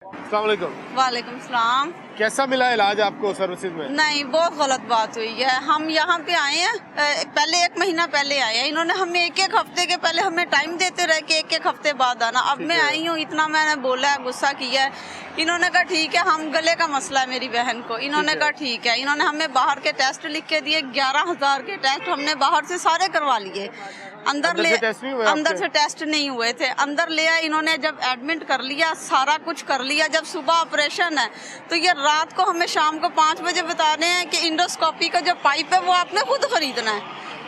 अस्सलाम वालेकुम। वालेकुम सलाम। कैसा मिला इलाज आपको सर्विसेज में? नहीं, बहुत गलत बात हुई है। हम यहाँ पे आए हैं, पहले 1 महीना पहले आए हैं। इन्होंने हमें 1-1 हफ्ते के पहले हमें टाइम देते रहे कि 1-1 हफ्ते बाद आना। अब मैं आई हूँ, इतना मैंने बोला है, गुस्सा किया है। इन्होंने कहा ठीक है, हम गले का मसला है मेरी बहन को। इन्होंने कहा ठीक है। इन्होंने हमें बाहर के टेस्ट लिख के दिए, 11,000 के टेस्ट हमने बाहर से सारे करवा लिए। अंदर से टेस्ट नहीं हुए थे। अंदर ले आए इन्होंने, जब एडमिट कर लिया, सारा कुछ कर लिया। जब सुबह ऑपरेशन है तो ये रात को हमें शाम को 5 बजे बता रहे हैं कि इंडोस्कोपी का जो पाइप है वो आपने खुद खरीदना है।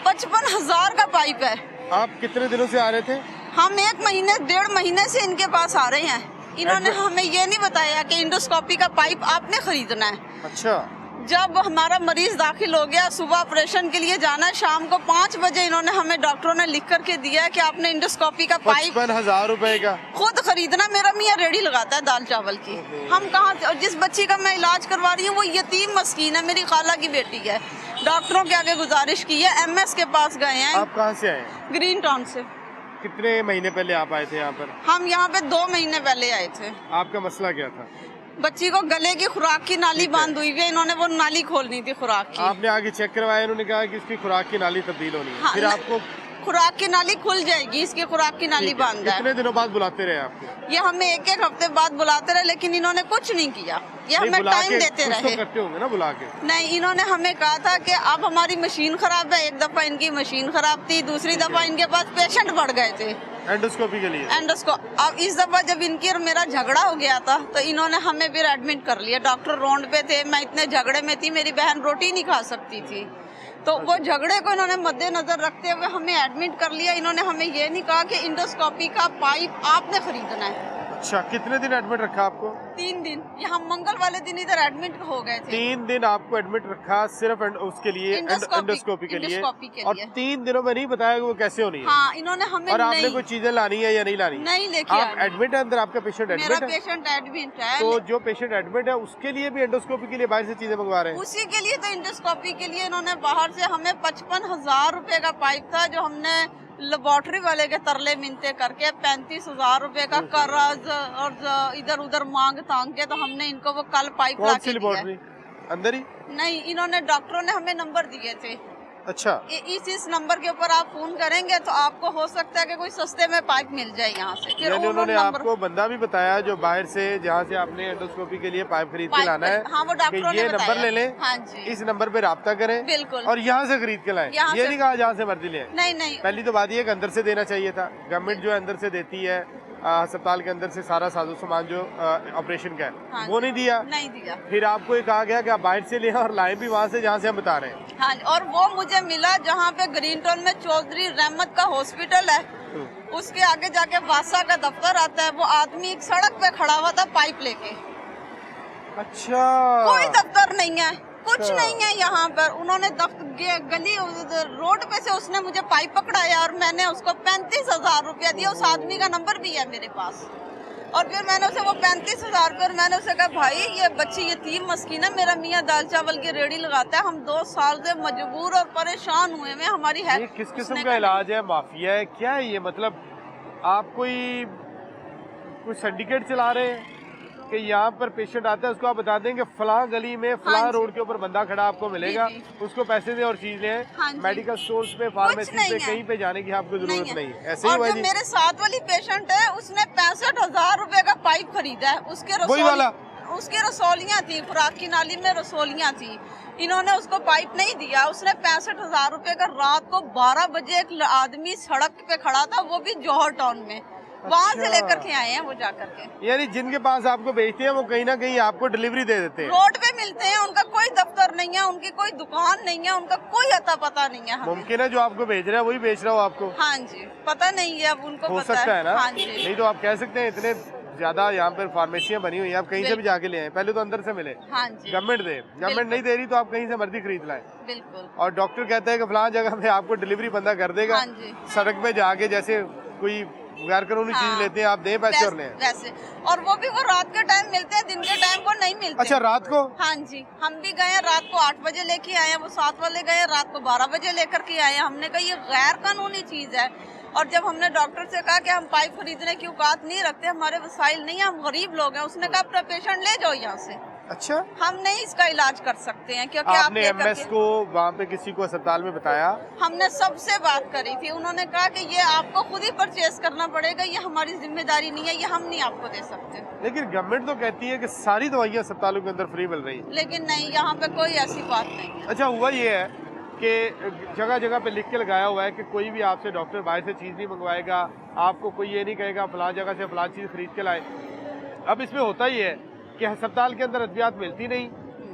55,000 का पाइप है। आप कितने दिनों से आ रहे थे? हम 1-1.5 महीने से इनके पास आ रहे हैं। इन्होंने हमें ये नहीं बताया कि इंडोस्कोपी का पाइप आपने खरीदना है। अच्छा। जब हमारा मरीज दाखिल हो गया, सुबह ऑपरेशन के लिए जाना है, शाम को 5 बजे इन्होंने हमें डॉक्टरों ने लिख करके दिया कि आपने इंडोस्कोपी का पाइप 55,000 रुपए का खुद खरीदना। मेरा मियाँ रेडी लगाता है दाल चावल की। हम कहाँ से, और जिस बच्ची का मैं इलाज करवा रही हूँ वो यतीम मस्कीन है, मेरी खाला की बेटी है। डॉक्टरों के आगे गुजारिश की है, MS के पास गए हैं। आप कहाँ से आए? ग्रीन टाउन से। कितने महीने पहले आप आए थे यहाँ पर? हम यहाँ पे 2 महीने पहले आए थे। आपका मसला क्या था? बच्ची को गले की खुराक की नाली बांध हुई है, इन्होंने वो नाली खोलनी थी खुराक की। आपने आगे चेक करवाया, उन्होंने कहा कि इसकी खुराक की नाली तब्दील होनी है। हाँ, फिर आपको खुराक की नाली खुल जाएगी, इसकी खुराक की नाली बांध है। कितने दिनों बाद बुलाते रहे आपको? ये हमें 1-1 हफ्ते बाद बुलाते रहे, लेकिन इन्होंने कुछ नहीं किया। ये हमें टाइम देते रहे। करते होंगे ना बुला के? नहीं, इन्होंने हमें कहा था कि अब हमारी मशीन खराब है। एक दफा इनकी मशीन खराब थी, दूसरी दफा इनके पास पेशेंट बढ़ गए थे एंडोस्कोपी के लिए। अब इस दफा जब इनकी और मेरा झगड़ा हो गया था तो इन्होंने हमें फिर एडमिट कर लिया। डॉक्टर रोड पे थे, मैं इतने झगड़े में थी, मेरी बहन रोटी नहीं खा सकती थी। तो वो झगड़े को इन्होंने मद्देनजर रखते हुए हमें एडमिट कर लिया। इन्होंने हमें ये नहीं कहा कि इंडोस्कोपी का पाइप आपने खरीदना है। अच्छा, कितने दिन एडमिट रखा आपको? 3 दिन। ये हम मंगल वाले दिन इधर एडमिट हो गए थे। 3 दिन आपको एडमिट रखा सिर्फ उसके लिए, एंडोस्कोपी के लिए। और 3 दिनों में नहीं बताया कि वो कैसे होनी है। हाँ, इन्होंने हमें और आपने कोई चीजें लानी है या नहीं लानी? नहीं लेके आप एडमिट है अंदर, आपका पेशेंट एडमिट है? मेरा पेशेंट एडमिट है। तो जो पेशेंट एडमिट है उसके लिए भी एंडोस्कोपी के लिए बाहर से चीजें मंगवा रहे हैं? उसी के लिए तो इंडोस्कोपी के लिए इन्होंने बाहर से हमें 55,000 रुपए का पाइप था, जो हमने लेबोरेटरी वाले के तरले मिनते करके 35,000 रुपए का कर्ज और इधर उधर मांग तांग के तो हमने इनको वो कल पाइप ला के दिया। अंदर ही? नहीं, इन्होंने डॉक्टरों ने हमें नंबर दिए थे। अच्छा। इस नंबर के ऊपर आप फोन करेंगे तो आपको हो सकता है कि कोई सस्ते में पाइप मिल जाए यहाँ से। फिर उन्होंने आपको बंदा भी बताया जो बाहर से, जहाँ से आपने एंडोस्कोपी के लिए पाइप खरीद के लाना है। हाँ, वो डॉक्टरों ने नंबर ले लें। हाँ जी, इस नंबर पे राब्ता करें। बिल्कुल। और यहाँ से खरीद के लाएं। ये नहीं कहा जहाँ से मर्जी ले। नहीं। पहली तो बात ये अंदर से देना चाहिए था। गवर्नमेंट जो अंदर से देती है, अस्पताल के अंदर से सारा साजो सामान जो ऑपरेशन का है, हाँ, वो नहीं दिया। फिर आपको ये कहा गया कि आप बाहर से लें और लाएं भी वहाँ से जहाँ से हम बता रहे हैं। हाँ, और वो मुझे मिला जहाँ पे ग्रीन टाउन में चौधरी रहमत का हॉस्पिटल है, उसके आगे जाके वासा का दफ्तर आता है। वो आदमी एक सड़क पे खड़ा हुआ था पाइप लेके। अच्छा। कोई दफ्तर नहीं है, कुछ नहीं है यहाँ पर। उन्होंने गली रोड पे से उसने मुझे पाइप पकड़ाया और मैंने उसको 35,000 रुपया दिया। उस आदमी का नंबर भी है मेरे पास। और फिर मैंने उसे वो 35,000 पर मैंने उसे कहा, भाई ये बच्ची यतीम मस्कीन है, मेरा मियाँ दाल चावल की रेडी लगाता है, हम 2 साल से मजबूर और परेशान हुए हैं, हमारी है। किस किस्म का इलाज है? माफिया है क्या है ये? मतलब आप कोई सिंडिकेट चला रहे हैं कि यहाँ पर पेशेंट आता है, उसको आप बता देंगे फलां गली में फलां रोड के ऊपर बंदा खड़ा आपको मिलेगा, उसको पैसे दे और चीज लें। मेडिकल स्टोर्स पे, फार्मेसी पे, कहीं पे जाने की आपको जरूरत नहीं। ऐसे ही और जो मेरे साथ वाली पेशेंट है उसने 65,000 रुपए का पाइप खरीदा है। उसके रसोलियाँ थी, खुराक की नाली में रसोलियाँ थी। इन्होंने उसको पाइप नहीं दिया। उसने 65,000 रुपए का रात को 12 बजे एक आदमी सड़क पे खड़ा था, वो भी जौहर टाउन में, वहाँ से लेकर के आए हैं वो जाकर के। यानी जिनके पास आपको भेजते हैं वो कहीं ना कहीं आपको डिलीवरी दे देते हैं। रोड पे मिलते हैं, उनका कोई दफ्तर नहीं है, उनकी कोई दुकान नहीं है, उनका कोई अता पता नहीं है। मुमकिन है जो आपको भेज रहा है वही बेच रहा हो आपको। हाँ जी, पता नहीं है, अब उनको हो सकता है ना। हाँ जी। नहीं तो आप कह सकते हैं इतने ज्यादा यहाँ पर फार्मेसियाँ बनी हुई हैं, आप कहीं से भी जाके ले आए। पहले तो अंदर से मिले। हाँ जी, गवर्नमेंट दे, गवर्नमेंट नहीं दे रही तो आप कहीं से मर्जी खरीद लाए। बिल्कुल। और डॉक्टर कहता है कि फलां जगह में आपको डिलीवरी बंदा कर देगा। हाँ जी। सड़क पे जाके जैसे कोई गैर कानूनी चीज लेते हैं, आप दें पैसे और लें। वैसे और वो भी वो रात के टाइम मिलते हैं, दिन के टाइम को नहीं मिलते। अच्छा, रात को? हाँ जी, हम भी गए रात को 8 बजे लेके आए हैं, वो साथ वाले गए रात को 12 बजे लेकर के आए हैं। हमने कहा ये गैर कानूनी चीज है। और जब हमने डॉक्टर से कहा कि हम पाइप खरीदने की औकात नहीं रखते, हमारे वसाइल नहीं है, हम गरीब लोग हैं, उसने कहा अपना पेशेंट ले जाओ यहाँ से, अच्छा, हम नहीं इसका इलाज कर सकते हैं क्योंकि आप आपने एमएस को वहाँ पे किसी को अस्पताल में बताया? हमने सबसे बात करी थी, उन्होंने कहा कि ये आपको खुद ही परचेज करना पड़ेगा, ये हमारी जिम्मेदारी नहीं है, ये हम नहीं आपको दे सकते। लेकिन गवर्नमेंट तो कहती है कि सारी दवाइयाँ अस्पतालों के अंदर फ्री मिल रही हैं। लेकिन नहीं, यहाँ पे कोई ऐसी बात नहीं है। अच्छा, हुआ ये है कि जगह जगह पे लिख के लगाया हुआ है कि कोई भी आपसे डॉक्टर बाहर से चीज़ नहीं मंगवाएगा, आपको कोई ये नहीं कहेगा फलां जगह से फलां चीज़ खरीद के लाए। अब इसमें होता ही है कि अस्पताल के अंदर अद्वियात मिलती नहीं,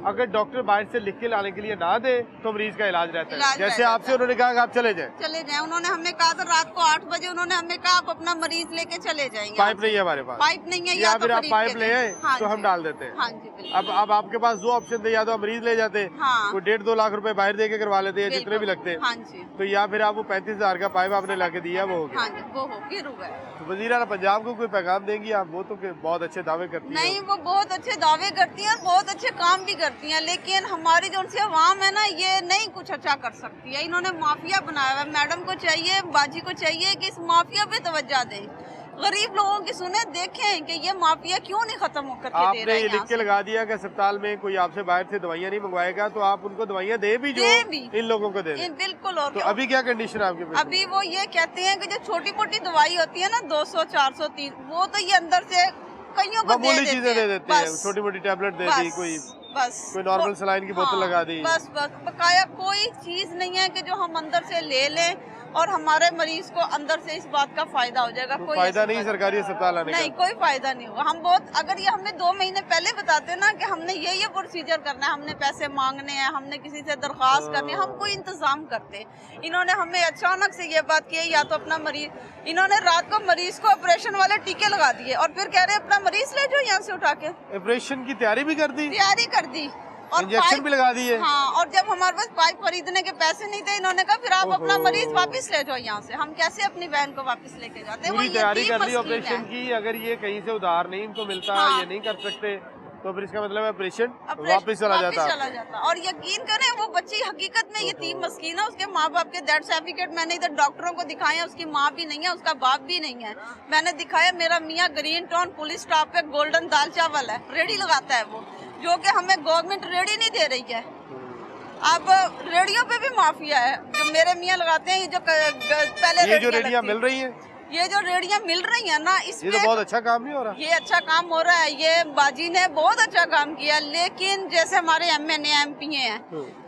अगर डॉक्टर बाहर से लिख के लाने के लिए ना दे तो मरीज का इलाज रहता है। जैसे आपसे उन्होंने कहा कि आप चले जाएं, उन्होंने हमें कहा था रात को 8 बजे, उन्होंने हमें कहा आप अपना मरीज लेके चले जाएंगे। पाइप नहीं है हमारे पास, पाइप नहीं है, या तो फिर आप पाइप ले आए तो हम डाल देते हैं। हाँ जी, बिल्कुल। अब आपके पास 2 ऑप्शन थे, या तो आप मरीज ले जाते, हाँ। वो 1.5-2 लाख रुपए बाहर दे के करवा लेते हैं, जितने भी लगते हैं, हाँ जी। तो या फिर आप वो 35,000 का पाइप आपने ला के दिया, वो हो गया। हाँ जी, वो हो फिर हुआ। तो वज़ीर आला पंजाब को कोई पैगाम देंगी आप? वो तो बहुत अच्छे दावे करती है। नहीं, वो बहुत अच्छे दावे करती हैं और बहुत अच्छे काम भी करती हैं, लेकिन हमारी जो उनसे अवाम है ना, ये नहीं कुछ अच्छा कर सकती है। इन्होंने माफिया बनाया हुआ है। मैडम को चाहिए, बाजी को चाहिए कि इस माफिया पे तवज्जो दें, गरीब लोगों की सुने, देखें कि ये माफिया क्यों नहीं खत्म करके दे रहे हैं। आपने लिख के लगा दिया कि अस्पताल में कोई आपसे बाहर से दवाइयाँ नहीं मंगवाएगा, तो आप उनको दवाइयाँ दे भी जो इन लोगों को दे दें। बिल्कुल। और तो अभी क्या कंडीशन है आपके? अभी वो ये कहते हैं कि जो छोटी मोटी दवाई होती है ना 200, 400, 300, वो तो ये अंदर से कईयों को चीजें दे देते हैं, छोटी मोटी टैबलेट दे दी, कोई नॉर्मल सलाइन की बोतल लगा दी, बस बकाया कोई चीज नहीं है कि जो हम अंदर से ले लें और हमारे मरीज को अंदर से इस बात का फायदा हो जाएगा। कोई फायदा नहीं सरकारी अस्पताल आने का, नहीं, कोई फायदा नहीं होगा। हम बहुत, अगर ये हमें 2 महीने पहले बताते ना कि हमने ये प्रोसीजर करना है, हमने पैसे मांगने हैं, हमने किसी से दरख्वास्त करनी है, हम कोई इंतजाम करते। इन्होंने हमें अचानक से ये बात की, या तो अपना मरीज, इन्होंने रात को मरीज को ऑपरेशन वाले टीके लगा दिए और फिर कह रहे अपना मरीज ले जाओ यहाँ से उठा के। ऑपरेशन की तैयारी भी कर दी और इंजेक्शन भी लगा दिए। हाँ, और जब हमारे पास पाइप खरीदने के पैसे नहीं थे, इन्होंने कहा फिर आप अपना मरीज वापस ले जाओ यहाँ से। हम कैसे अपनी बहन को वापस लेके जाते? पूरी तैयारी कर ली ऑपरेशन की, अगर ये कहीं से उधार नहीं इनको मिलता, ये नहीं कर सकते, तो फिर इसका मतलब है ऑपरेशन वापस चला जाता। और यकीन करें, वो बच्ची हकीकत में यतीम मस्कीन है, उसके माँ बाप के डेथ सर्टिफिकेट मैंने इधर डॉक्टरों को दिखाया, उसकी माँ भी नहीं है, उसका बाप भी नहीं है। मैंने दिखाया, मेरा मियाँ ग्रीन टाउन पुलिस स्टॉप पे गोल्डन दाल चावल है, रेडी लगाता है वो, जो कि हमें गवर्नमेंट रेडी नहीं दे रही है। अब रेडियो पे भी माफिया है, जो मेरे मियाँ लगाते हैं, ये जो पहले ये जो रेडियो मिल रही है, ये जो रेडियां मिल रही है ना, इसमें तो बहुत अच्छा काम नहीं हो रहा। ये अच्छा काम हो रहा है, ये बाजी ने बहुत अच्छा काम किया, लेकिन जैसे हमारे MNA MP हैं,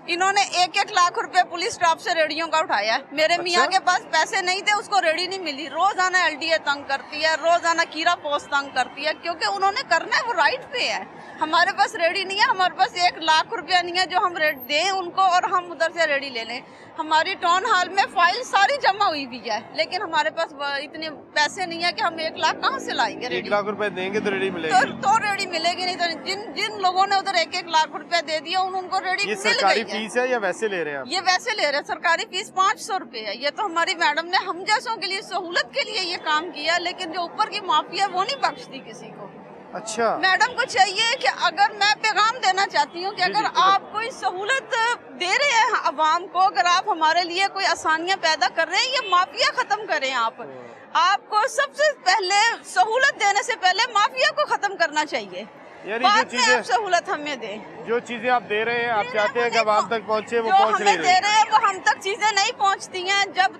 इन्होंने 1-1 लाख रुपए पुलिस स्टाफ से रेडियो का उठाया है। मेरे मियाँ के पास पैसे नहीं थे, उसको रेडी नहीं मिली, रोजाना LDA तंग करती है, रोजाना कीरा पोस्ट तंग करती है, क्योंकि उन्होंने करना है, वो राइट पे है। हमारे पास रेडी नहीं है, हमारे पास 1 लाख रुपया नहीं है जो हम दें उनको और हम उधर से रेडी ले लें। हमारी टाउन हॉल में फाइल सारी जमा हुई भी है, लेकिन हमारे पास इतने पैसे नहीं है कि हम 1 लाख कहाँ से लाएंगे। 1 लाख रुपए देंगे तो रेडी मिलेगी, तो रेडी मिलेगी नहीं। तो जिन लोगों ने उधर 1-1 लाख रुपया दे दिया, उनको रेडी मिल गई है। सरकारी फीस है या वैसे ले रहे हैं? ये वैसे ले रहे हैं, सरकारी फीस 500 रुपए है। ये तो हमारी मैडम ने हम जैसों के लिए सहूलत के लिए ये काम किया, लेकिन जो ऊपर की माफिया वो नहीं बख्शती किसी को। अच्छा, मैडम को चाहिए कि अगर मैं पैगाम देना चाहती हूँ कि अगर आप कोई सहूलत दे रहे हैं अवाम को, अगर आप हमारे लिए कोई आसानियाँ पैदा कर रहे हैं, ये माफिया खत्म करें। आपको सबसे पहले सहूलत देने से पहले माफिया को खत्म करना चाहिए, यानी बाद में आप सहूलत हमें दें। जो चीजें आप दे रहे हैं, आप चाहते हैं कि आवाम तक पहुँचे, वो पहुँच नहीं दे रहे हैं, वो हम तक चीजें नहीं पहुँचती हैं जब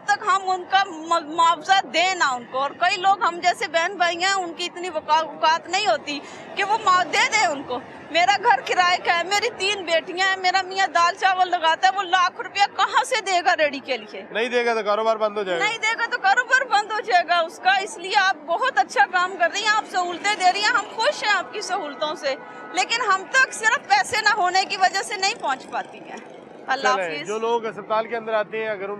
तक हम उनका मुआवजा दें ना उनको। और कई लोग हम जैसे बहन भाई हैं, उनकी इतनी औकात नहीं होती कि वो दे दें उनको। मेरा घर किराए का है, मेरी 3 बेटियां हैं, मेरा मियाँ दाल चावल लगाता है, वो लाख रुपया कहाँ से देगा रेडी के लिए? नहीं देगा तो कारोबार बंद हो जाएगा, नहीं देगा तो कारोबार बंद हो जाएगा उसका। इसलिए आप बहुत अच्छा काम कर रही हैं, आप सहूलतें दे रही हैं, हम खुश हैं आपकी सहूलतों से, लेकिन हम तक सिर्फ पैसे न होने की वजह से नहीं पहुँच पाती है। अल्लाह हाफिज। जो लोग अस्पताल के अंदर आते हैं, अगर